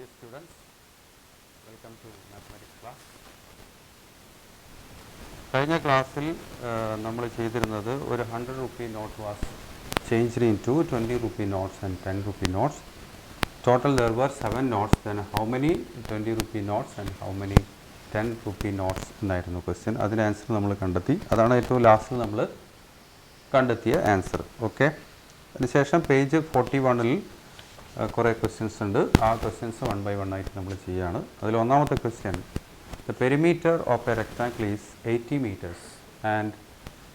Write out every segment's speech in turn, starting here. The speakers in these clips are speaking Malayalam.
Dear students, welcome to mathematics class. കഴിഞ്ഞ ക്ലാസ്സിൽ നമ്മൾ ചെയ്തിരുന്നത് ഒരു 100 rupee note was changed into 20 rupee notes and 10 rupee notes. Total there were 7 notes. Then how many 20 rupee notes and how many 10 rupee notes എന്നായിരുന്നു ക്വസ്റ്റ്യൻ. അതിൻ്റെ ആൻസർ നമ്മൾ കണ്ടെത്തി. അതാണ് ഏറ്റവും ലാസ്റ്റ് നമ്മൾ കണ്ടെത്തിയ ആൻസർ. ഓക്കെ, അതിനുശേഷം പേജ് 41-ൽ കുറേ ക്വസ്റ്റ്യൻസ് ഉണ്ട്. ആ ക്വസ്റ്റ്യൻസ് 1 by 1 ആയിട്ട് നമ്മൾ ചെയ്യുകയാണ്. അതിൽ ഒന്നാമത്തെ question, the perimeter of a rectangle is 80 meters and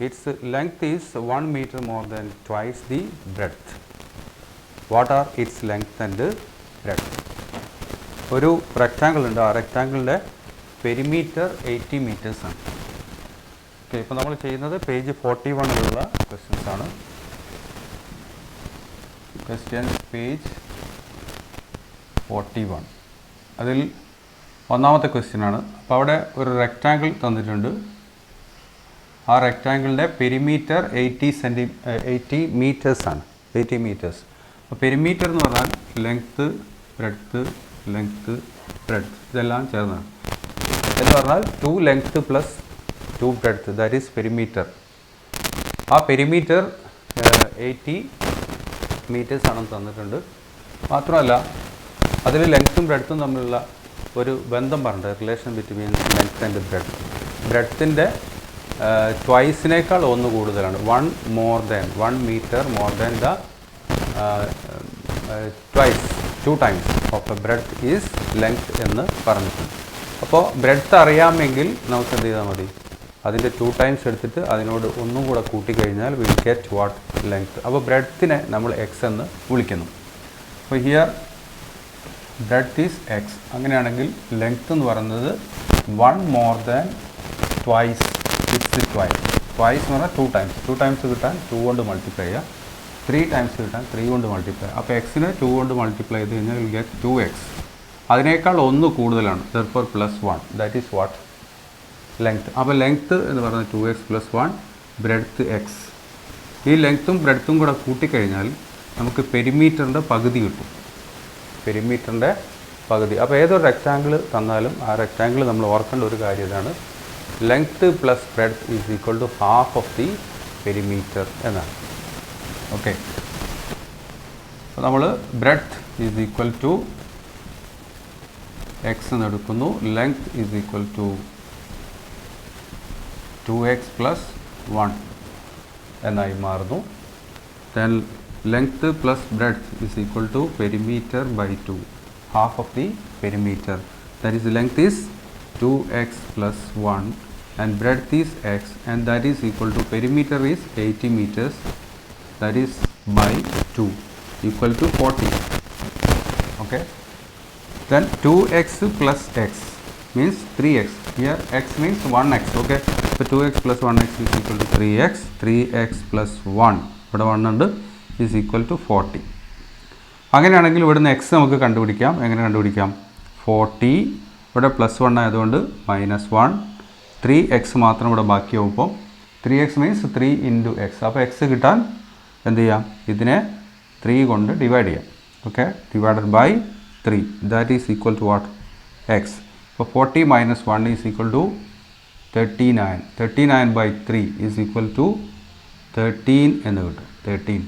its length is 1 meter more than twice the breadth. What are its length and breadth? ഒരു റെക്റ്റാങ്കിൾ ഉണ്ട്. ആ റെക്റ്റാങ്കിളിൻ്റെ പെരിമീറ്റർ 80 meters ആണ്. ഓക്കെ, ഇപ്പോൾ നമ്മൾ ചെയ്യുന്നത് പേജ് 41-ലുള്ള ക്വസ്റ്റ്യൻസ് ആണ്. Question page 41. അതിൽ ഒന്നാമത്തെ ക്വസ്റ്റ്യൻ ആണ്. അപ്പോൾ അവിടെ ഒരു റെക്റ്റാങ്കിൾ തന്നിട്ടുണ്ട്. ആ റെക്റ്റാങ്കിളിൻ്റെ പെരിമീറ്റർ 80 meters ആണ്. 80 meters. അപ്പോൾ പെരിമീറ്റർ എന്ന് പറഞ്ഞാൽ ലെങ്ത്ത്, ബ്രെഡ്ത്ത്, ലെങ്ത്ത്, ബ്രെഡ്ത്ത് ഇതെല്ലാം ചേർന്നാണ്. എന്ന് പറഞ്ഞാൽ 2 length plus 2 breadth, that is perimeter. ആ പെരിമീറ്റർ 80 meters ആണെന്ന് തന്നിട്ടുണ്ട്. മാത്രമല്ല അതിൽ ലെങ്ത്തും ബ്രെഡ്ത്തും തമ്മിലുള്ള ഒരു ബന്ധം പറഞ്ഞിട്ട്, relation between length and breadth. ബ്രെഡ്ത്തിൻ്റെ ട്വൈസിനേക്കാൾ 1 കൂടുതലാണ്. 1 meter more than the twice, 2 times of the breadth is length എന്ന് പറഞ്ഞിട്ടുണ്ട്. അപ്പോൾ ബ്രെഡ്ത്ത് അറിയാമെങ്കിൽ നമുക്ക് എന്ത് ചെയ്താൽ മതി, അതിൻ്റെ 2 times എടുത്തിട്ട് അതിനോട് ഒന്നും കൂടെ കൂട്ടിക്കഴിഞ്ഞാൽ വിൽ ഗെറ്റ് വാട്ട് ലെങ്ത്ത്. അപ്പോൾ ബ്രെഡ്ത്തിനെ നമ്മൾ എക്സ് എന്ന് വിളിക്കുന്നു. അപ്പോൾ ഹിയർ ബ്രെഡ്ത്ത് ഈസ് എക്സ്. അങ്ങനെയാണെങ്കിൽ ലെങ്ത്ത് എന്ന് പറയുന്നത് 1 more than twice, it's twice. Twice എന്ന് പറഞ്ഞാൽ 2 times. 2 times കിട്ടാൻ 2 കൊണ്ട് മൾട്ടിപ്ലൈ ചെയ്യുക. 3 times കിട്ടാൻ 3 കൊണ്ട് മൾട്ടിപ്ലൈ. അപ്പോൾ എക്സിനെ 2 കൊണ്ട് മൾട്ടിപ്ലൈ ചെയ്ത് കഴിഞ്ഞാൽ വിൽ ഗെറ്റ് 2x. അതിനേക്കാൾ 1 കൂടുതലാണ്. therefore +1, that is what length. അപ്പോൾ ലെങ്ത്ത് എന്ന് പറയുന്നത് 2x + 1, ബ്രെഡ്ത്ത് എക്സ്. ഈ ലെങ്ത്തും ബ്രെഡ്ത്തും കൂടെ കൂട്ടിക്കഴിഞ്ഞാൽ നമുക്ക് പെരിമീറ്ററിൻ്റെ പകുതി കിട്ടും. പെരിമീറ്ററിൻ്റെ പകുതി. അപ്പോൾ ഏതൊരു റെക്റ്റാങ്കിൾ തന്നാലും ആ റെക്റ്റാങ്കിൾ നമ്മൾ ഓർക്കേണ്ട ഒരു കാര്യം ഇതാണ്, length plus breadth is equal to half of the perimeter എന്നാണ്. ഓക്കെ, അപ്പോൾ നമ്മൾ breadth is equal to x എന്ന് എടുക്കുന്നു. Length is equal to 2x + 1 എന്നായി മാറുന്നു. Then length plus breadth is equal to perimeter by 2, half of the perimeter. That is length is 2x + 1 and breadth is x, and that is equal to perimeter is 80 meters, that is by 2 equal to 40. Okay, then 2x plus x means 3x. Here x means 1x. Okay, so 2x plus 1x is equal to 3x. 3x plus 1 ഇവിടെ 1 ഉണ്ട്, is equal to 40. അങ്ങനെയാണെങ്കിൽ ഇവിടുന്ന് x നമുക്ക് കണ്ടുപിടിക്കാം. എങ്ങനെ കണ്ടുപിടിക്കാം? 40 ഇവിടെ +1 ആയതുകൊണ്ട് -1, 3x മാത്രം ഇവിടെ ബാക്കിയാവുമ്പോൾ 3x മീൻസ് 3 × x. അപ്പോൾ x കിട്ടാൻ എന്ത് ചെയ്യാം, ഇതിനെ 3 കൊണ്ട് ഡിവൈഡ് ചെയ്യാം. Okay, divided by 3, that is equal to what x. അപ്പോൾ 40 - 1 is equal to 39. 39 by 3 is equal to 13 എന്ന് കിട്ടും. 13.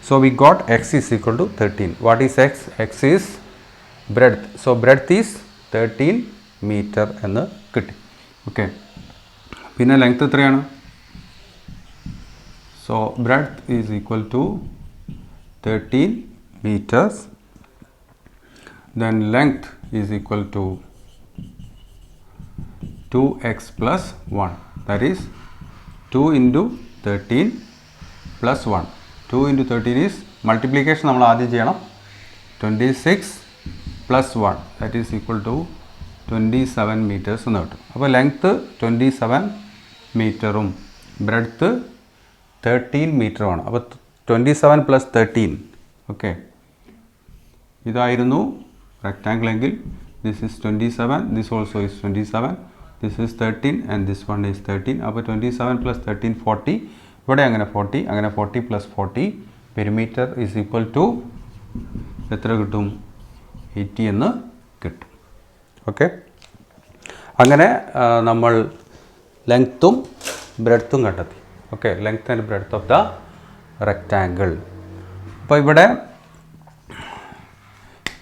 So we got x is equal to 13. What is x? x is breadth. So breadth is 13 meter എന്ന് കിട്ടി. ഓക്കെ, പിന്നെ ലെങ്ത്ത് എത്രയാണ്? So breadth is equal to 13 meters. Then length is equal to 2x + 1, that is 2 × 13 + 1. 2 × 13 is multiplication നമ്മൾ ആദ്യം ചെയ്യണം. 26 + 1, that is equal to 27 meters എന്ന് കിട്ടും. അപ്പോൾ ലെങ്ത്ത് 27 മീറ്ററും ബ്രെഡ്ത്ത് 13 മീറ്ററുമാണ്. അപ്പോൾ 27 + 13. ഓക്കെ, ഇതായിരുന്നു റെക്റ്റാങ്കിൾ എങ്കിൽ this is 27, this also is 27, this is 13 and this one is 13. അപ്പോൾ 27 + 13 40. ഇവിടെ അങ്ങനെ 40, അങ്ങനെ 40 + 40, പെരിമീറ്റർ ഈസ് ഈക്വൽ ടു എത്ര കിട്ടും? 80 എന്ന് കിട്ടും. ഓക്കെ, അങ്ങനെ നമ്മൾ ലെങ്ത്തും ബ്രെഡ്ത്തും കണ്ടെത്തി. Okay, length and breadth of the rectangle. അപ്പോൾ ഇവിടെ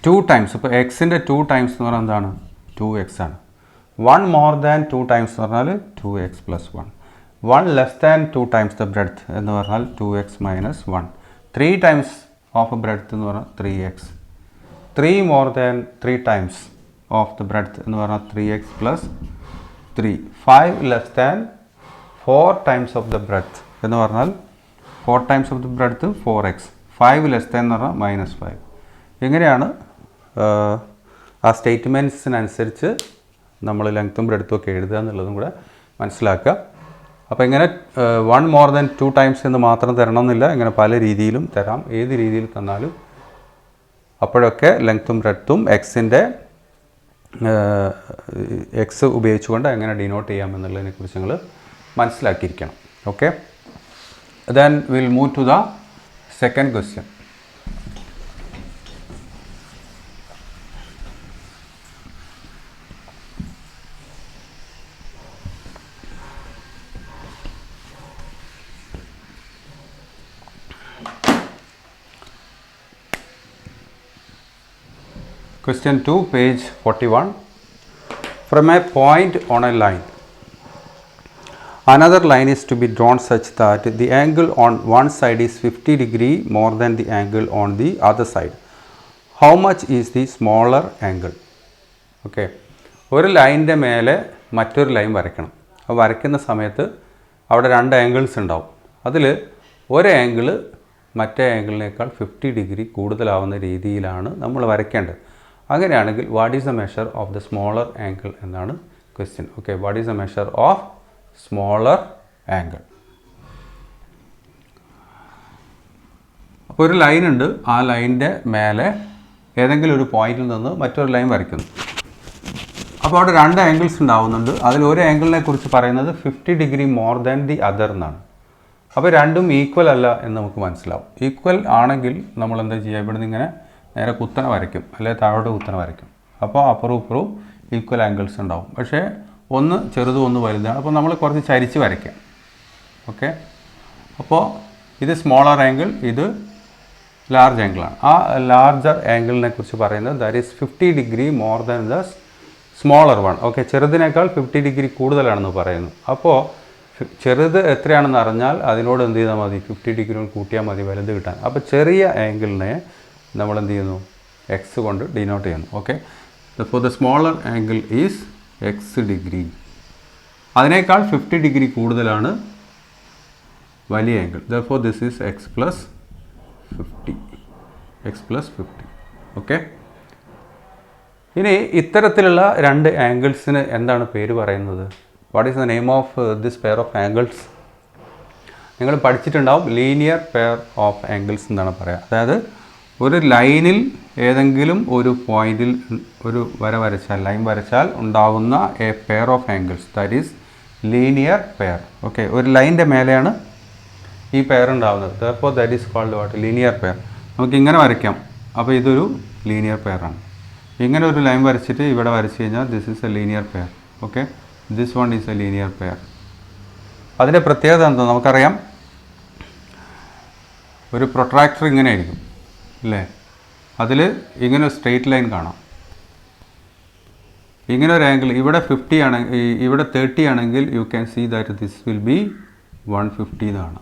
2 ടൈംസ്, ഇപ്പോൾ എക്സിൻ്റെ 2 ടൈംസ് എന്ന് പറഞ്ഞാൽ എന്താണ്? 2x ആണ്. 1 മോർ ദാൻ 2 ടൈംസ് എന്ന് പറഞ്ഞാൽ 2x + 1. 1 less than 2 times the breadth എന്ന് പറഞ്ഞാൽ 2x - 1. 3 ടൈംസ് ഓഫ് ബ്രെഡ്ത്ത് എന്ന് പറഞ്ഞാൽ 3x. 3 more than 3 times of the breadth എന്ന് പറഞ്ഞാൽ 3x + 3. 5 less than 4 times of the breadth എന്ന് പറഞ്ഞാൽ 4 times of the breadth 4x. 5 less than എന്ന് പറഞ്ഞാൽ -5. ഇങ്ങനെയാണ് ആ സ്റ്റേറ്റ്മെൻറ്റ്സിനനുസരിച്ച് നമ്മൾ ലെങ്ത്തും ബ്രെഡ്ത്തും ഒക്കെ എഴുതുക എന്നുള്ളതും കൂടെ മനസ്സിലാക്കുക. അപ്പോൾ ഇങ്ങനെ 1 മോർ ദാൻ 2 ടൈംസ് എന്ന് മാത്രം തരണമെന്നില്ല, ഇങ്ങനെ പല രീതിയിലും തരാം. ഏത് രീതിയിൽ തന്നാലും അപ്പോഴൊക്കെ ലെങ്ത്തും ബ്രെഡ്ത്തും എക്സ് ഉപയോഗിച്ചുകൊണ്ട് എങ്ങനെ ഡിനോട്ട് ചെയ്യാമെന്നുള്ളതിനെക്കുറിച്ച് നിങ്ങൾ മനസ്സിലാക്കിയിരിക്കണം. Okay, then will move to the second question. Question 2, page 41. From a point on a line, another line is to be drawn such that the angle on one side is 50 degree more than the angle on the other side. How much is the smaller angle? Okay, ഒരു ലൈനിൻ്റെ മേലെ മറ്റൊരു ലൈൻ വരയ്ക്കണം. അപ്പോൾ വരയ്ക്കുന്ന സമയത്ത് അവിടെ 2 ആംഗിൾസ് ഉണ്ടാവും. അതിൽ ഒരു ആംഗിൾ മറ്റേ ആംഗിളിനേക്കാൾ 50 ഡിഗ്രി കൂടുതലാവുന്ന രീതിയിലാണ് നമ്മൾ വരയ്ക്കേണ്ടത്. അങ്ങനെയാണെങ്കിൽ what is the measure of the smaller angle എന്നാണ് question. Okay, what is the measure of smaller angle? അപ്പോൾ ഒരു ലൈൻ ഉണ്ട്, ആ ലൈനിൻ്റെ മേലെ ഏതെങ്കിലും ഒരു പോയിന്റിൽ നിന്ന് മറ്റൊരു ലൈൻ വരയ്ക്കുന്നു. അപ്പോൾ അവിടെ 2 ആംഗിൾസ് ഉണ്ടാവുന്നുണ്ട്. അതിൽ ഒരു ആംഗിളിനെ കുറിച്ച് പറയുന്നത് 50 degree more than the other എന്നാണ്. അപ്പോൾ രണ്ടും ഈക്വൽ അല്ല എന്ന് നമുക്ക് മനസ്സിലാവും. ഈക്വൽ ആണെങ്കിൽ നമ്മൾ എന്താ ചെയ്യുക? ഇവിടെ നിന്ന് ഇങ്ങനെ നേരെ കുത്തനെ വരയ്ക്കും, അല്ലെങ്കിൽ താഴോട്ട് കുത്തനെ വരയ്ക്കും. അപ്പോൾ അപ്പുറവും ഇപ്പുറവും ഈക്വൽ ആംഗിൾസ് ഉണ്ടാവും. പക്ഷേ ഒന്ന് ചെറുതും ഒന്ന് വലുതാണ്. അപ്പോൾ നമ്മൾ കുറച്ച് ചരിച്ച് വരയ്ക്കാം. ഓക്കെ, അപ്പോൾ ഇത് സ്മോളർ ആംഗിൾ, ഇത് ലാർജ് ആംഗിളാണ്. ആ ലാർജർ ആംഗിളിനെ കുറിച്ച് പറയുന്നത് that is 50 degree more than the smaller one. Okay, ചെറുതിനേക്കാൾ 50 ഡിഗ്രി കൂടുതലാണെന്ന് പറയുന്നു. അപ്പോൾ ചെറുത് എത്രയാണെന്ന് അറിഞ്ഞാൽ അതിനോട് എന്ത് ചെയ്താൽ മതി? 50 ഡിഗ്രി കൂട്ടിയാൽ മതി വലുത് കിട്ടാൻ. അപ്പോൾ ചെറിയ ആംഗിളിനെ നമ്മൾ എന്ത് ചെയ്യുന്നു? എക്സ് കൊണ്ട് ഡിനോട്ട് ചെയ്യുന്നു. Okay, for the smaller angle is X degree. അതിനേക്കാൾ 50 ഡിഗ്രി കൂടുതലാണ് വലിയ angle. Therefore this is X plus 50. Okay, ഇനി ഇത്തരത്തിലുള്ള 2 ആംഗിൾസിന് എന്താണ് പേര് പറയുന്നത്? What is the name of this pair of angles? നിങ്ങൾ പഠിച്ചിട്ടുണ്ടാവും, ലീനിയർ പെയർ ഓഫ് ആംഗിൾസ് എന്നാണ് പറയുക. അതായത് ഒരു ലൈനിൽ ഏതെങ്കിലും ഒരു പോയിന്റിൽ ഒരു ലൈൻ വരച്ചാൽ ഉണ്ടാകുന്ന a pair of angles, that is linear pair. Okay, ഒരു ലൈനിൻ്റെ മേലെയാണ് ഈ പെയർ ഉണ്ടാകുന്നത്. Therefore that is called what? Linear pair. നമുക്ക് ഇങ്ങനെ വരയ്ക്കാം. അപ്പോൾ ഇതൊരു ലീനിയർ പെയറാണ്. ഇങ്ങനെ ഒരു ലൈൻ വരച്ചിട്ട് ഇവിടെ വരച്ച് കഴിഞ്ഞാൽ this is A linear pair. Okay, this one is A linear pair. അതിൻ്റെ പ്രത്യേകത എന്താ നമുക്കറിയാം. ഒരു പ്രൊട്രാക്ടർ ഇങ്ങനെ ആയിരിക്കും അല്ലേ? അതിൽ ഇങ്ങനെ സ്ട്രെയിറ്റ് ലൈൻ കാണാം. ഇങ്ങനെ ഒരു ആംഗിൾ ഇവിടെ 50 ആണെങ്കിൽ, ഇവിടെ 30 ആണെങ്കിൽ you can see that this will be 150 എന്നാണ്.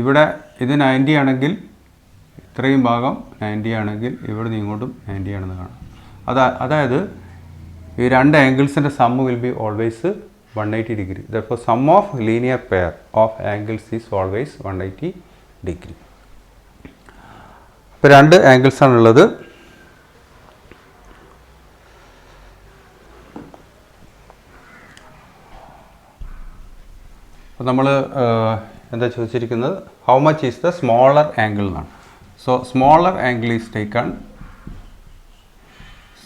ഇവിടെ ഇത് 90 ആണെങ്കിൽ, ഇത്രയും ഭാഗം 90 ആണെങ്കിൽ ഇവിടെ നിന്ന് ഇങ്ങോട്ടും 90 ആണെന്ന് കാണാം. അതായത് ഈ 2 ആംഗിൾസിൻ്റെ sum will be always 180 degree. Therefore sum of linear pair of angles is always 180 degree. ഇപ്പോൾ 2 ആംഗിൾസ് ആണുള്ളത്. അപ്പോൾ നമ്മൾ എന്താ ചോദിച്ചിരിക്കുന്നത്? How much is the smaller angle എന്നാണ്. So smaller angle is taken,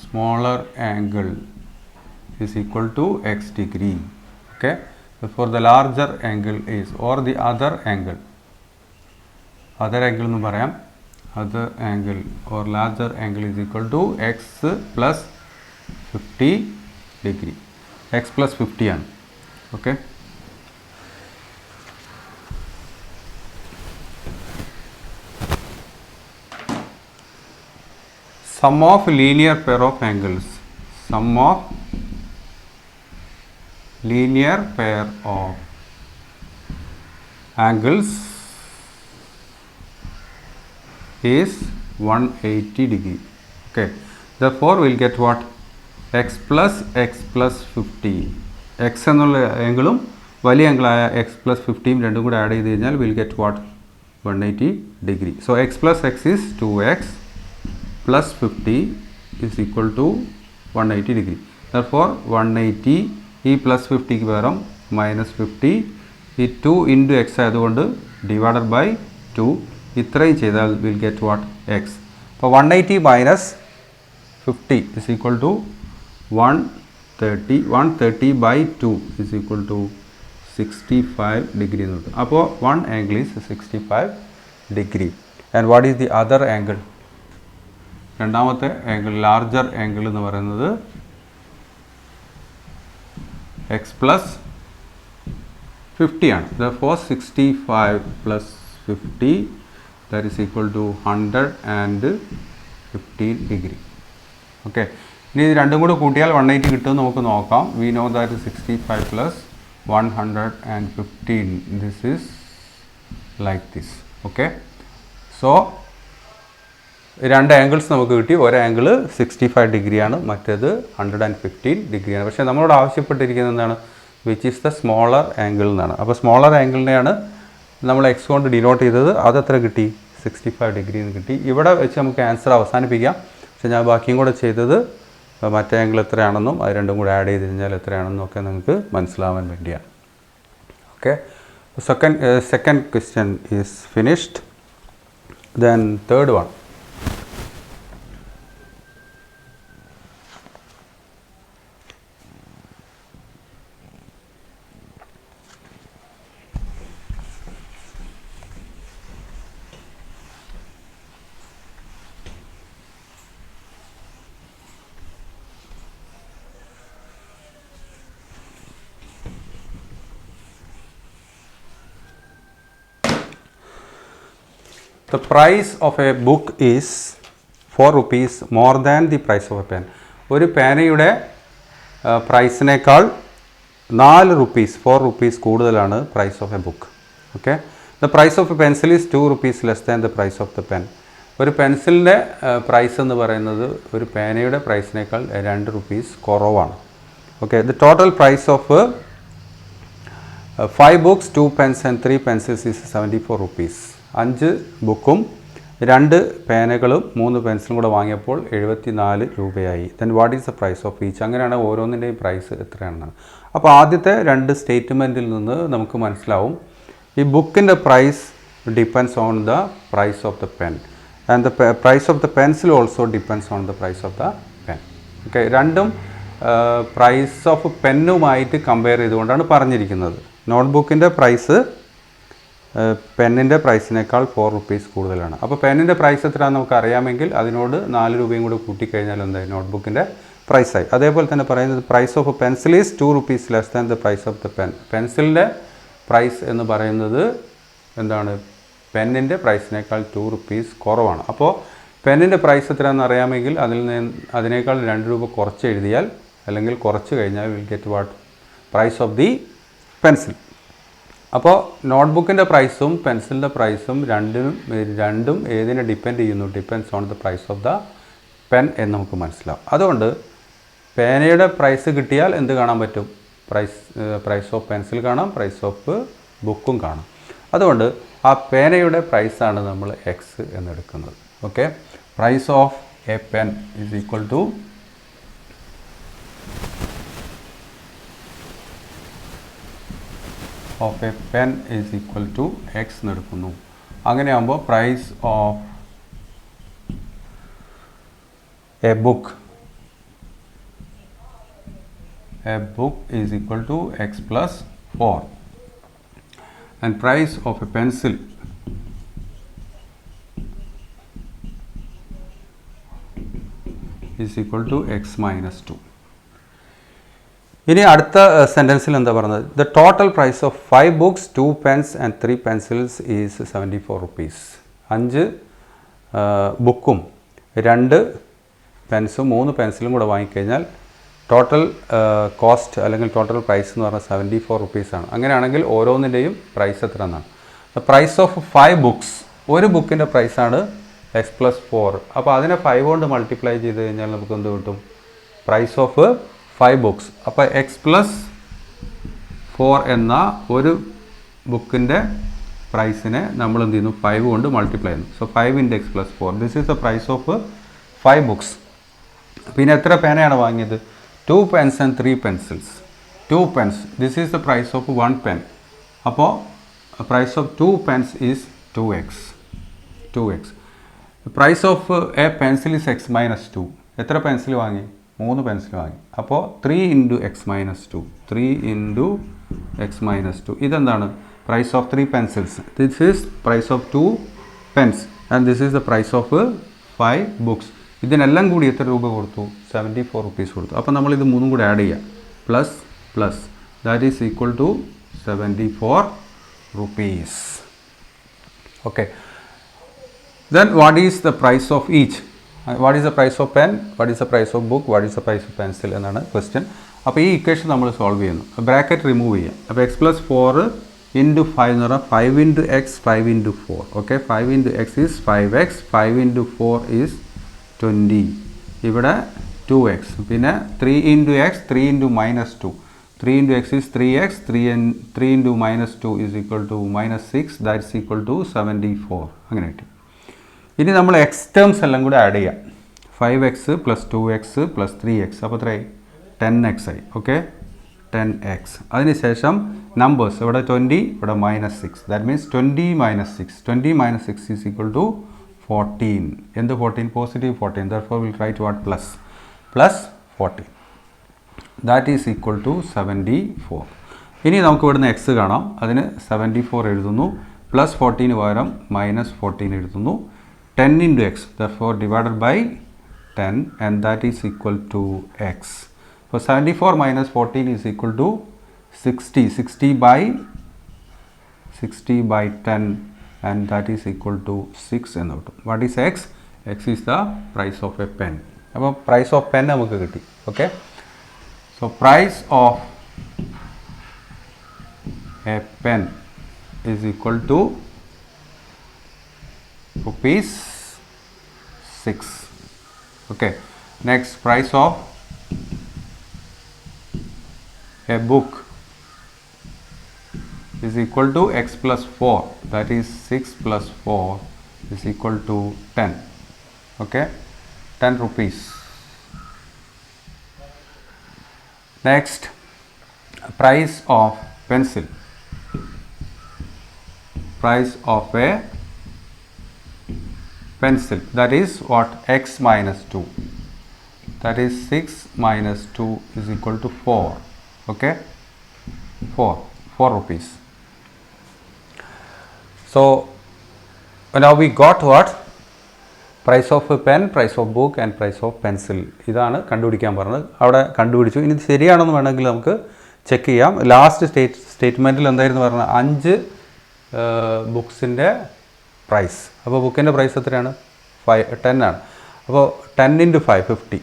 smaller angle is equal to x degree. Okay, for the larger angle is, or the other angle എന്ന് പറയാം, other angle or larger angle is equal to x plus 50 degree. X plus 50 ആണ്. Okay. Sum of linear pair of angles. Sum of linear pair of angles is 180 degree. Okay. Therefore, we will get what? X plus 50. X എന്നുള്ള ആംഗിളും വലിയ ആംഗിളായ x plus 50 രണ്ടും കൂടെ ആഡ് ചെയ്ത് കഴിഞ്ഞാൽ will get what? 180 degree. So x plus x is 2x plus 50 is equal to 180 degree. Therefore, 180 ഈ പ്ലസ് 50ക്ക് പകരം മൈനസ് 50 ഈ 2 ഇൻറ്റു എക്സ് ആയതുകൊണ്ട് ഡിവൈഡഡ് ബൈ 2 ഇത്രയും ചെയ്താൽ വിൽ ഗെറ്റ് വാട്ട്? എക്സ്. അപ്പോൾ 180 minus 50 is equal to 130. 130 by 2 is equal to 65 degree എന്ന് കിട്ടും. അപ്പോൾ one angle is 65 degree. And what is the other angle? രണ്ടാമത്തെ ആംഗിൾ, ലാർജർ ആംഗിൾ എന്ന് പറയുന്നത് എക്സ് പ്ലസ് 50 ആണ്. Therefore 65 plus 50 that is equal to 115 degree. Okay, ഇനി ഇത് രണ്ടും കൂടെ കൂട്ടിയാൽ 180 കിട്ടുമെന്ന് നമുക്ക് നോക്കാം. We know that 65 plus 115 this is like this. Okay, so രണ്ട് ആംഗിൾസ് നമുക്ക് കിട്ടി. ഒരു ആംഗിൾ 65 ഡിഗ്രിയാണ്, മറ്റേത് 115 ഡിഗ്രിയാണ്. പക്ഷേ നമ്മളോട് ആവശ്യപ്പെട്ടിരിക്കുന്നത് എന്താണ്? Which is the smaller angle എന്നാണ്. അപ്പോൾ സ്മോളർ ആംഗിളിനെയാണ് നമ്മൾ എക്സ് കൊണ്ട് ഡിനോട്ട് ചെയ്തത്. അതെത്ര കിട്ടി? 65 ഡിഗ്രി എന്ന് കിട്ടി. ഇവിടെ വെച്ച് നമുക്ക് ആൻസർ അവസാനിപ്പിക്കാം. പക്ഷേ ഞാൻ ബാക്കിയും കൂടെ ചെയ്തത് മറ്റേ ആംഗിൾ എത്രയാണെന്നും അത് രണ്ടും കൂടെ ആഡ് ചെയ്ത് കഴിഞ്ഞാൽ എത്രയാണെന്നും ഒക്കെ നിങ്ങൾക്ക് മനസ്സിലാവാൻ വേണ്ടിയാണ്. Okay, second question is finished. Then third one. The price of a book is 4 rupees more than the price of a pen. ഒരു പേനയുടെ പ്രൈസിനേക്കാൾ 4 rupees 4 rupees കൂടുതലാണ് price of a book. Okay, the price of a pencil is 2 rupees less than the price of the pen. ഒരു പെൻസിലിൻ്റെ പ്രൈസ് എന്ന് പറയുന്നത് ഒരു പേനയുടെ പ്രൈസിനേക്കാൾ 2 rupees കുറവാണ്. Okay, the total price of 5 books 2 pens and 3 pencils is 74 rupees. 5 ബുക്കും 2 പേനകളും 3 പെൻസിലും കൂടെ വാങ്ങിയപ്പോൾ 74 രൂപയായി. Then what is the price of each? അങ്ങനെയാണ് ഓരോന്നിൻ്റെയും പ്രൈസ് എത്രയാണെന്നാണ്. അപ്പോൾ ആദ്യത്തെ 2 സ്റ്റേറ്റ്മെൻറ്റിൽ നിന്ന് നമുക്ക് മനസ്സിലാവും ഈ ബുക്കിൻ്റെ price depends on the price of the pen and the price of the pencil also depends on the price of the pen. Okay, രണ്ടും പ്രൈസ് ഓഫ് പെന്നുമായിട്ട് കമ്പയർ ചെയ്തുകൊണ്ടാണ് പറഞ്ഞിരിക്കുന്നത്. നോട്ട്ബുക്കിൻ്റെ പ്രൈസ് പെന്നിൻ്റെ പ്രൈസിനേക്കാൾ 4 rupees കൂടുതലാണ്. അപ്പോൾ പെന്നിൻ്റെ പ്രൈസ് എത്രയാണെന്ന് നമുക്ക് അറിയാമെങ്കിൽ അതിനോട് 4 രൂപയും കൂടി കൂട്ടിക്കഴിഞ്ഞാൽ എന്തായി? നോട്ട്ബുക്കിൻ്റെ പ്രൈസായി. അതേപോലെ തന്നെ പറയുന്നത് price of pencil is 2 rupees less than the price of the pen. പെൻസിലിൻ്റെ പ്രൈസ് എന്ന് പറയുന്നത് എന്താണ്? പെന്നിൻ്റെ പ്രൈസിനേക്കാൾ 2 rupees കുറവാണ്. അപ്പോൾ പെന്നിൻ്റെ പ്രൈസ് എത്രയാണെന്ന് അറിയാമെങ്കിൽ അതിനേക്കാൾ 2 രൂപ കുറച്ച് എഴുതിയാൽ അല്ലെങ്കിൽ കുറച്ച് കഴിഞ്ഞാൽ will get what? Price of the pencil. അപ്പോൾ നോട്ട്ബുക്കിൻ്റെ പ്രൈസും പെൻസിലിൻ്റെ പ്രൈസും രണ്ടും ഏതിനെ ഡിപ്പെൻഡ് ചെയ്യുന്നു? Depends on the price of the pen എന്ന് നമുക്ക് മനസ്സിലാവും. അതുകൊണ്ട് പേനയുടെ പ്രൈസ് കിട്ടിയാൽ എന്ത് കാണാൻ പറ്റും? പ്രൈസ് ഓഫ് പെൻസിൽ കാണാം, പ്രൈസ് ഓഫ് ബുക്കും കാണാം. അതുകൊണ്ട് ആ പേനയുടെ പ്രൈസാണ് നമ്മൾ എക്സ് എന്നെടുക്കുന്നത്. Okay, price of a pen is equal to of a pen is equal to x എന്നെടുക്കുന്നു. അങ്ങനെയാകുമ്പോൾ price of a book is equal to x plus 4 and price of a pencil is equal to x minus 2. ഇനി അടുത്ത സെൻറ്റൻസിൽ എന്താ പറയുന്നത്? The total price of 5 books, 2 pens and 3 pencils is 74 rupees. 5 ബുക്കും 2 പെൻസും 3 പെൻസിലും കൂടെ വാങ്ങിക്കഴിഞ്ഞാൽ ടോട്ടൽ കോസ്റ്റ് അല്ലെങ്കിൽ ടോട്ടൽ പ്രൈസ് എന്ന് പറഞ്ഞാൽ 74 റുപ്പീസാണ്. അങ്ങനെയാണെങ്കിൽ ഓരോന്നിൻ്റെയും പ്രൈസ് എത്ര എന്നാണ്? ദ പ്രൈസ് ഓഫ് 5 ബുക്സ്, ഒരു ബുക്കിൻ്റെ പ്രൈസാണ് x+4. അപ്പോൾ അതിനെ 5 കൊണ്ട് മൾട്ടിപ്ലൈ ചെയ്ത് കഴിഞ്ഞാൽ നമുക്ക് എന്ത് കിട്ടും? Price of 5 books. അപ്പോൾ x+4 എന്ന ഒരു ബുക്കിൻ്റെ പ്രൈസിനെ നമ്മൾ എന്ത് ചെയ്യുന്നു? 5 കൊണ്ട് മൾട്ടിപ്ലൈ ചെയ്യുന്നു. So 5 × x+4, this is the price of 5 books. പിന്നെ എത്ര പേനയാണ് വാങ്ങിയത്? 2 pens and 3 pencils. 2 pens, this is the price of 1 pen. അപ്പോൾ price of 2 pens is 2x. The price of a pencil is x minus 2. എത്ര പെൻസിൽ വാങ്ങി? 3 പെൻസിൽ വാങ്ങി. അപ്പോൾ 3 × x minus 2. 3 × x minus 2. ഇതെന്താണ്? Price of 3 pencils. This is price of 2 pens and this is the price of 5 books. ഇതിനെല്ലാം കൂടി എത്ര രൂപ കൊടുത്തു? 74 റുപ്പീസ് കൊടുത്തു. അപ്പോൾ നമ്മളിത് മൂന്നും കൂടി ആഡ് ചെയ്യുക. Plus that is equal to 74 rupees. Okay. Then what is the price of each? What is the price of pen? What is the price of book? What is the price of pencil? എന്നാണ് ക്വസ്റ്റ്യൻ. അപ്പോൾ ഈ ഇക്വേഷൻ നമ്മൾ സോൾവ് ചെയ്യുന്നു. ബ്രാക്കറ്റ് റിമൂവ് ചെയ്യുക. അപ്പോൾ x+4 × 5 എന്ന് പറഞ്ഞാൽ 5 × x 5 × 4. Okay, 5 × x is 5x, 5 × 4 is 20. ഇവിടെ 2x. പിന്നെ 3 × x 3 × -2. 3 × x is 3x. 3 × -2 is equal to -6. That is equal to 74. അങ്ങനെ കിട്ടി. ഇനി നമ്മൾ എക്സ് ടേംസ് എല്ലാം കൂടെ ആഡ് ചെയ്യാം. 5x + 2x + 3x. അപ്പോൾ എത്രയായി? 10x ആയി. Okay, 10x. അതിനുശേഷം നമ്പേഴ്സ്, ഇവിടെ 20, ഇവിടെ -6. That means 20 - 6. 20 - 6 is equal to 14. എന്ത് 14? Positive 14. Therefore we'll write what? plus 14. That is equal to 74. ഇനി നമുക്ക് ഇവിടുന്ന് x കാണാം. അതിന് 74 എഴുതുന്നു. +14 പകരം -14 എഴുതുന്നു. 10 × x, therefore divided by 10, and that is equal to x. So 74 - 14 is equal to 60. 60 by 10, and that is equal to 6 എന്ന് കിട്ടും. What is x? X is the price of a pen. അപ്പോൾ പ്രൈസ് ഓഫ് പെൻ നമുക്ക് കിട്ടി. Okay, so price of a pen is equal to rupees 6. Okay, next, price of a book is equal to x+4. That is 6 + 4 is equal to 10. Okay, 10 rupees. Next, price of pencil. Price of a pencil, that is what? x minus 2. That is 6 minus 2 is equal to 4. Okay, 4 rupees. So now we got what? Price of a pen, price of book and price of pencil. ഇതാണ് കണ്ടുപിടിക്കാൻ പറഞ്ഞത്. അവിടെ കണ്ടുപിടിച്ചു. ഇനി ഇത് ശരിയാണെന്ന് വേണമെങ്കിൽ നമുക്ക് ചെക്ക് ചെയ്യാം. ലാസ്റ്റ് സ്റ്റേറ്റ്മെൻറ്റിൽ എന്തായിരുന്നു പറഞ്ഞത്? 5 ബുക്സിൻ്റെ പ്രൈസ്. അപ്പോൾ ബുക്കിൻ്റെ പ്രൈസ് എത്രയാണ്? 10 ആണ്. അപ്പോൾ 10 × 5 50.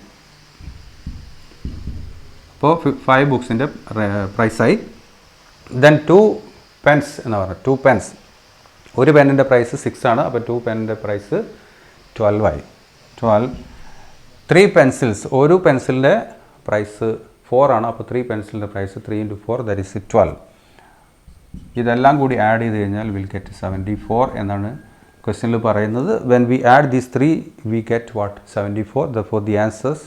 അപ്പോൾ 5 ബുക്സിൻ്റെ പ്രൈസായി. ദെൻ 2 പെൻസ് എന്ന് പറഞ്ഞാൽ 2 പെൻസ്. ഒരു പെന്നിൻ്റെ പ്രൈസ് 6 ആണ്. അപ്പോൾ 2 പെന്നിൻ്റെ പ്രൈസ് 12 ആയി. 12. 3 പെൻസിൽസ്, ഒരു പെൻസിലിൻ്റെ പ്രൈസ് 4 ആണ്. അപ്പോൾ 3 പെൻസിലിൻ്റെ പ്രൈസ് 3 × 4, ദാറ്റ് ഈസ് 12. ഇതെല്ലാം കൂടി ആഡ് ചെയ്ത് കഴിഞ്ഞാൽ വിൽ ഗെറ്റ് 74 എന്നാണ് ക്വസ്റ്റ്യനിൽ പറയുന്നത്. When we add these 3 we get what? 74. therefore the answers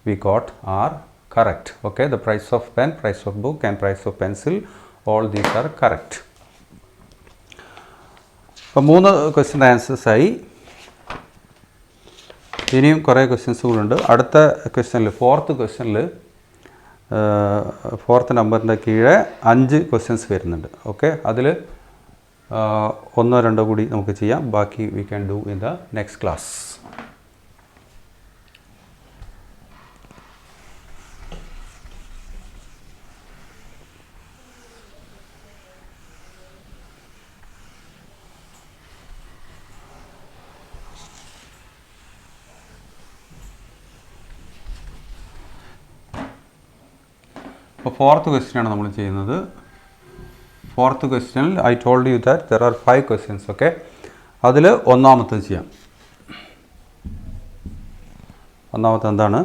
we got are correct. Okay, the price of pen, price of book and price of pencil, all these are correct. അപ്പോൾ 3 ക്വസ്റ്റ്യൻ ആൻസേഴ്സ് ആയി. ഇനിയും കുറേ ക്വസ്റ്റ്യൻസ് കൂടുണ്ട്. അടുത്ത ക്വസ്റ്റ്യനിൽ, ഫോർത്ത് ക്വസ്റ്റ്യനിൽ, 4th നമ്പറിൻ്റെ കീഴെ 5 ക്വസ്റ്റ്യൻസ് വരുന്നുണ്ട്. ഓക്കെ, അതിൽ 1-2 കൂടി നമുക്ക് ചെയ്യാം. ബാക്കി we can do in the next class. അപ്പോൾ ഫോർത്ത് ക്വസ്റ്റ്യൻ ആണ് നമ്മൾ ചെയ്യുന്നത്. ഫോർത്ത് ക്വസ്റ്റ്യനിൽ I told you that there are 5 questions. Okay, അതിൽ ഒന്നാമത്തെ ചെയ്യാം. ഒന്നാമത്തെ എന്താണ്?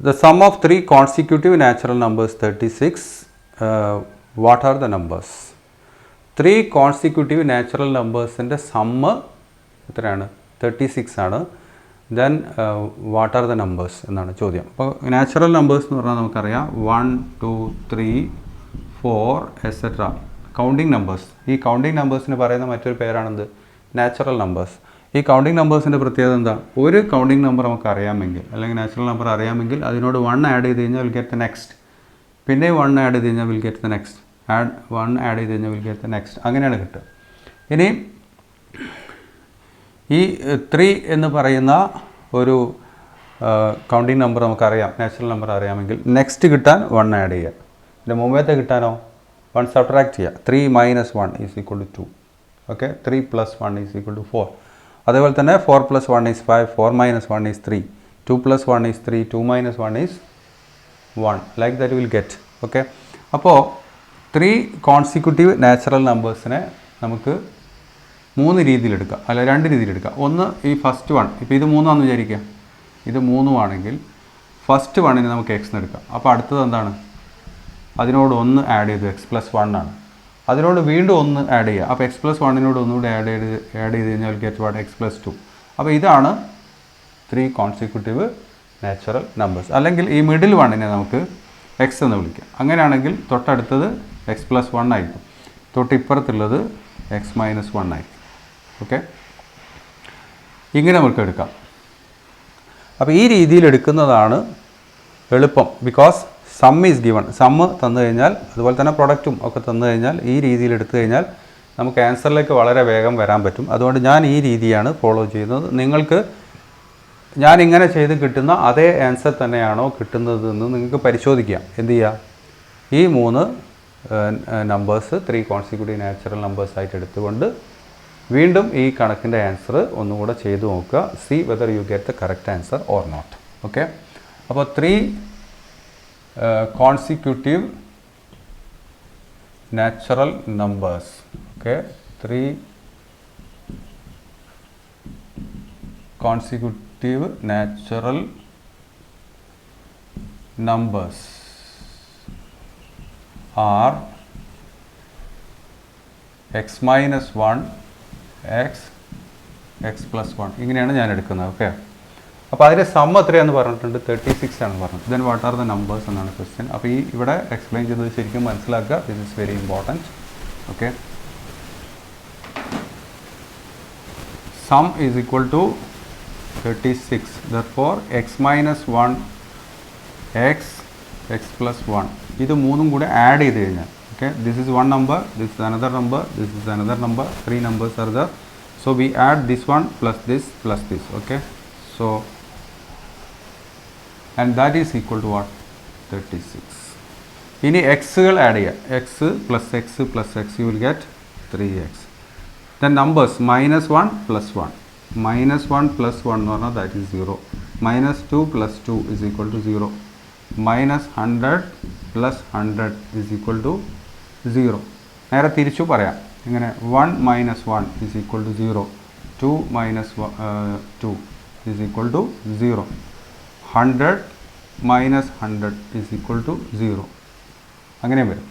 The sum of 3 consecutive natural numbers 36. What are the numbers? 3 consecutive natural numbers ൻ്റെ സമ്മ് എത്രയാണ്? 36 ആണ്. Then what are the numbers എന്നാണ് ചോദ്യം. അപ്പോൾ നാച്ചുറൽ നമ്പേഴ്സ് എന്ന് പറഞ്ഞാൽ നമുക്കറിയാം 1 2 3 4 എക്സെട്ര കൗണ്ടിങ് നമ്പേഴ്സ്. ഈ കൗണ്ടിങ് നമ്പേഴ്സിന് പറയുന്ന മറ്റൊരു പേരാണെന്ത്? Natural numbers. ഈ കൗണ്ടിങ് നമ്പേഴ്സിൻ്റെ പ്രത്യേകത എന്താ? ഒരു കൗണ്ടിങ് നമ്പർ നമുക്ക് അറിയാമെങ്കിൽ അല്ലെങ്കിൽ നാച്ചുറൽ നമ്പർ അറിയാമെങ്കിൽ അതിനോട് 1 ആഡ് ചെയ്ത് കഴിഞ്ഞാൽ വിൽ ഗെറ്റ് ദ നെക്സ്റ്റ്, പിന്നെ 1 ആഡ് ചെയ്ത് കഴിഞ്ഞാൽ will get the next, 1 add ചെയ്ത് കഴിഞ്ഞാൽ വിൽ ഗെറ്റ് ദ നെക്സ്റ്റ്, അങ്ങനെയാണ് കിട്ടുക. ഇനി ഈ 3 എന്ന് പറയുന്ന ഒരു കൗണ്ടിങ് നമ്പർ നമുക്കറിയാം, നാച്ചുറൽ നമ്പർ അറിയാമെങ്കിൽ നെക്സ്റ്റ് കിട്ടാൻ 1 ആഡ് ചെയ്യുക. ഇതിൻ്റെ മുമ്പത്തെ കിട്ടാനോ 1 സബ്ട്രാക്ട് ചെയ്യുക. 3 - 1 = 2. ഓക്കെ, 3 + 1 = 4. അതേപോലെ തന്നെ 4 + 1 = 5, 4 - 1 = 3, 2 + 1 = 3, 2 - 1 = 1. Like that will get. Okay, അപ്പോൾ 3 കോൺസിക്യൂട്ടീവ് നാച്ചുറൽ നമ്പേഴ്സിനെ നമുക്ക് 3 രീതിയിലെടുക്കാം, അല്ല 2 രീതിയിലെടുക്കാം. ഒന്ന് ഈ ഫസ്റ്റ് വൺ, ഇപ്പോൾ ഇത് 3 ആണെന്ന് വിചാരിക്കുക, ഇത് 3 ആണെങ്കിൽ ഫസ്റ്റ് വണ്ണിന് നമുക്ക് എക്സ് എടുക്കാം. അപ്പോൾ അടുത്തത് എന്താണ്? അതിനോട് 1 ആഡ് ചെയ്തു, x + 1 ആണ്. അതിനോട് വീണ്ടും 1 ആഡ് ചെയ്യുക. അപ്പോൾ x + 1 ഒന്നുകൂടി ആഡ് ചെയ്ത് കഴിഞ്ഞാൽ ഗെറ്റ് വാട്ട്? x + 2. അപ്പോൾ ഇതാണ് 3 കോൺസിക്യൂട്ടീവ് നാച്ചുറൽ നമ്പേഴ്സ്. അല്ലെങ്കിൽ ഈ മിഡിൽ വണ്ണിനെ നമുക്ക് x എന്ന് വിളിക്കാം. അങ്ങനെയാണെങ്കിൽ തൊട്ടടുത്തത് x + 1 ആയിരിക്കും, തൊട്ടിപ്പുറത്തുള്ളത് x - 1 ആയിരിക്കും. ഓക്കെ, ഇങ്ങനെ നമുക്ക് എടുക്കാം. അപ്പോൾ ഈ രീതിയിൽ എടുക്കുന്നതാണ് എളുപ്പം. Because sum is given, sum തന്നു കഴിഞ്ഞാൽ അതുപോലെ തന്നെ പ്രൊഡക്റ്റും ഒക്കെ തന്നു കഴിഞ്ഞാൽ ഈ രീതിയിൽ എടുത്തു കഴിഞ്ഞാൽ നമുക്ക് ആൻസറിലേക്ക് വളരെ വേഗം വരാൻ പറ്റും. അതുകൊണ്ട് ഞാൻ ഈ രീതിയാണ് ഫോളോ ചെയ്യുന്നത്. നിങ്ങൾക്ക് ഞാൻ ഇങ്ങനെ ചെയ്ത് കിട്ടുന്ന അതേ ആൻസർ തന്നെയാണോ കിട്ടുന്നതെന്ന് നിങ്ങൾക്ക് പരിശോധിക്കാം. എന്ത് ചെയ്യുക? ഈ 3 നമ്പേഴ്സ് 3 കോൺസിക്യൂട്ടീവ് നാച്ചുറൽ നമ്പേഴ്സ് ആയിട്ട് എടുത്തുകൊണ്ട് വീണ്ടും ഈ കണക്കിൻ്റെ ആൻസർ ഒന്നുകൂടെ ചെയ്തു നോക്കുക. See whether you get the correct answer or not. Okay, അപ്പോൾ 3 consecutive natural numbers. Okay, 3 consecutive natural numbers are x - 1, x + 1. ഇങ്ങനെയാണ് ഞാൻ എടുക്കുന്നത്. ഓക്കെ, അപ്പോൾ അതിൻ്റെ സം എത്രയാണെന്ന് പറഞ്ഞിട്ടുണ്ട്? 36 ആണ് പറഞ്ഞത്. Then what are the numbers എന്നാണ് ക്വസ്റ്റ്യൻ. അപ്പോൾ ഈ ഇവിടെ എക്സ്പ്ലെയിൻ ചെയ്തത് ശരിക്കും മനസ്സിലാക്കുക. This is very important. Okay, sum is equal to 36. Therefore x - 1, x + 1 ഇത് 3ഉം കൂടെ ആഡ് ചെയ്ത് കഴിഞ്ഞാൽ, okay, this is 1 number, this is another number, this is another number, 3 numbers are there. So we add this one plus this plus this. Okay, so and that is equal to what? 36. ഇനി എക്സുകൾ ആഡ് ചെയ്യുക. x + x + x you will get 3x. then numbers -1 + 1, -1 + 1 എന്ന് പറഞ്ഞാൽ that is 0, -2 + 2 is equal to 0, -100 + 100 is equal to 0. നേരെ തിരിച്ചു പറയാം. ഇങ്ങനെ 1 - 1 is equal to 0, 2 - 2 is equal to 0, 100 - 100 is equal to 0. അങ്ങനെ വരും.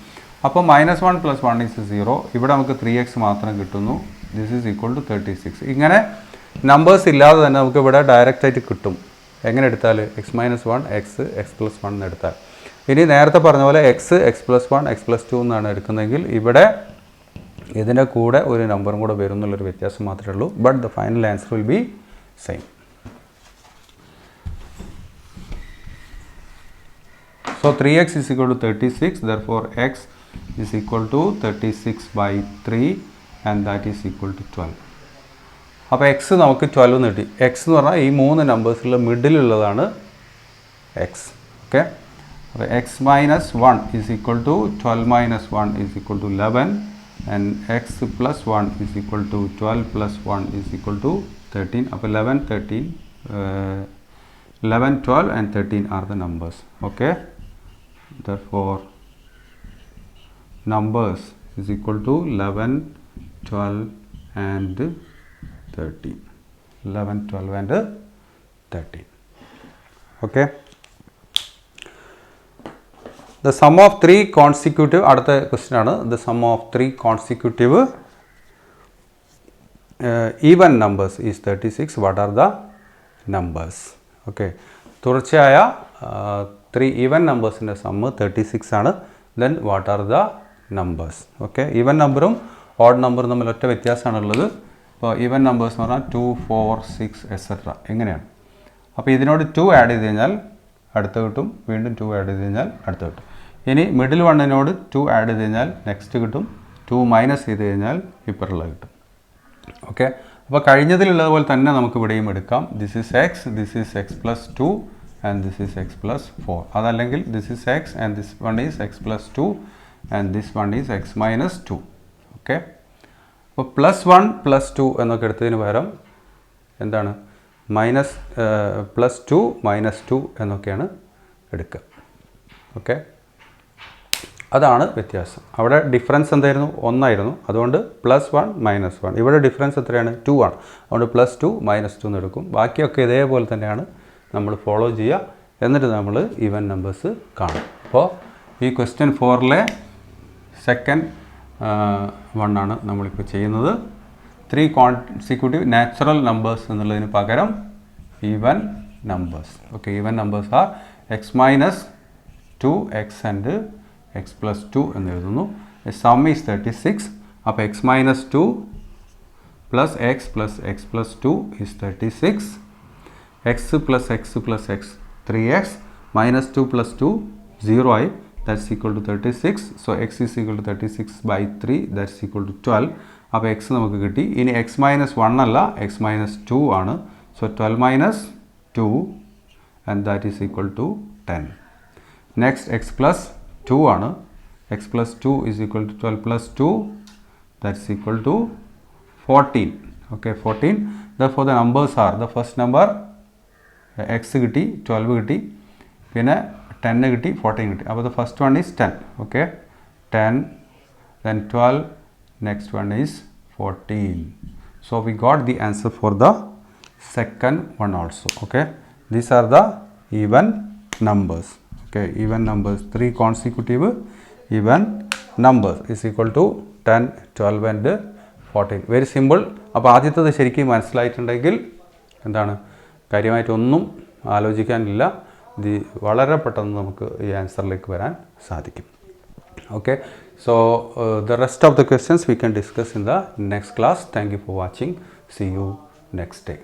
അപ്പോൾ -1 + 1 is 0. ഇവിടെ നമുക്ക് 3x മാത്രം കിട്ടുന്നു. This is equal to 36. ഇങ്ങനെ നമ്പേഴ്സ് ഇല്ലാതെ തന്നെ നമുക്ക് ഇവിടെ ഡയറക്റ്റ് ആയിട്ട് കിട്ടും. എങ്ങനെ എടുത്താൽ? x - 1, x + 1 എന്ന് എടുത്താൽ. ഇനി നേരത്തെ പറഞ്ഞ പോലെ x + 1, x + 2 എന്നാണ് എടുക്കുന്നതെങ്കിൽ ഇവിടെ ഇതിൻ്റെ കൂടെ ഒരു നമ്പറും കൂടെ വരും എന്നുള്ളൊരു വ്യത്യാസം മാത്രമേ ഉള്ളൂ. But the final answer will be same. So 3x is equal to 36. Therefore x is equal to 36/3 and that is equal to 12. അപ്പോൾ x നമുക്ക് 12 എന്ന് കിട്ടി. x എന്ന് പറഞ്ഞാൽ ഈ 3 നമ്പേഴ്സിലുള്ള മിഡിലുള്ളതാണ് x. ഓക്കെ, അപ്പോൾ x - 1 is equal to 12 - 1 is equal to 11 and x + 1 is equal to 12 + 1 is equal to 13. അപ്പോൾ 11, 12 and 13 are the numbers. Okay, therefore numbers is equal to 11, 12 and 13. 11, 12 and 13. Okay. The sum of 3 consecutive, അടുത്ത question ആണ്, the sum of 3 consecutive even numbers is 36. What are the numbers? Okay. തുടർച്ചയായ 3 even numbers ന്റെ sum 36 ആണ്. Then what are the numbers? Okay. Even numberും odd number തമ്മിൽ ഒറ്റ വ്യത്യാസമാണുള്ളത്. ഇപ്പോൾ ഈവൻ നമ്പേഴ്സ് എന്ന് പറഞ്ഞാൽ 2, 4, 6 എക്സെട്ര എങ്ങനെയാണ്. അപ്പോൾ ഇതിനോട് 2 ആഡ് ചെയ്ത് കഴിഞ്ഞാൽ അടുത്ത കിട്ടും, വീണ്ടും 2 ആഡ് ചെയ്ത് കഴിഞ്ഞാൽ അടുത്ത കിട്ടും. ഇനി മിഡിൽ വണ്ണിനോട് 2 ആഡ് ചെയ്ത് കഴിഞ്ഞാൽ നെക്സ്റ്റ് കിട്ടും, 2 മൈനസ് ചെയ്ത് കഴിഞ്ഞാൽ ഇപ്പറുള്ള കിട്ടും. ഓക്കെ. അപ്പോൾ കഴിഞ്ഞതിലുള്ളതുപോലെ തന്നെ നമുക്ക് ഇവിടെയും എടുക്കാം. This is X, this is X plus 2 and this is X plus 4. അതല്ലെങ്കിൽ this is X and this one is X plus 2 and this one is X minus 2. Okay. അപ്പോൾ പ്ലസ് 1 പ്ലസ് 2 എന്നൊക്കെ എടുത്തതിന് പകരം എന്താണ് മൈനസ് പ്ലസ് 2 മൈനസ് 2 എന്നൊക്കെയാണ് എടുക്കുക. ഓക്കെ. അതാണ് വ്യത്യാസം. അവിടെ ഡിഫറൻസ് എന്തായിരുന്നു? 1 ആയിരുന്നു. അതുകൊണ്ട് പ്ലസ് 1 മൈനസ് 1. ഇവിടെ ഡിഫറൻസ് എത്രയാണ്? 2 ആണ്. അതുകൊണ്ട് പ്ലസ് 2 മൈനസ് 2 എന്ന് എടുക്കും. ബാക്കിയൊക്കെ ഇതേപോലെ തന്നെയാണ് നമ്മൾ ഫോളോ ചെയ്യുക. എന്നിട്ട് നമ്മൾ ഈവൻ നമ്പേഴ്സ് കാണും. അപ്പോൾ ഈ ക്വസ്റ്റ്യൻ 4ലെ സെക്കൻഡ് വണ്ണാണ് നമ്മളിപ്പോൾ ചെയ്യുന്നത്. 3 കോൺസിക്യൂട്ടീവ് നാച്ചുറൽ നമ്പേഴ്സ് എന്നുള്ളതിന് പകരം even numbers. Okay. Even numbers are X minus 2 X and X plus 2 എന്ന് എഴുതുന്നു. Some is 36. അപ്പോൾ X minus 2 plus X plus 2 is 36. X plus X plus X 3x minus 2 plus 2 0 ആയി. That's equal to 36. So x is equal to 36 by 3. That's equal to 12. അപ്പോൾ x നമുക്ക് കിട്ടി. ഇനി x മൈനസ് 1 അല്ല, x മൈനസ് 2 ആണ്. So 12 minus 2 and that is equal to 10. Next x plus 2 ആണ്. x plus 2 is equal to 12 plus 2. That's equal to 14. Okay, 14. Therefore the numbers are, the first number x കിട്ടി, 12 കിട്ടി, പിന്നെ 10 കിട്ടി, 14 കിട്ടി. അപ്പോൾ the first one is 10. Okay, 10, then 12, next one is 14. So we got the answer for the second one also. Okay, these are the even numbers. Okay, even numbers, 3 consecutive even numbers is equal to 10, 12 and 14. Very simple. അപ്പോൾ ആദ്യത്തേത് ശരിക്കും മനസ്സിലായിട്ടുണ്ടെങ്കിൽ എന്താണ് കാര്യമായിട്ടൊന്നും ആലോചിക്കാനില്ല. ഇത് വളരെ പെട്ടെന്ന് നമുക്ക് ഈ ആൻസറിലേക്ക് വരാൻ സാധിക്കും. Okay. So the rest of the questions we can discuss in the next class. Thank you for watching. See you next day.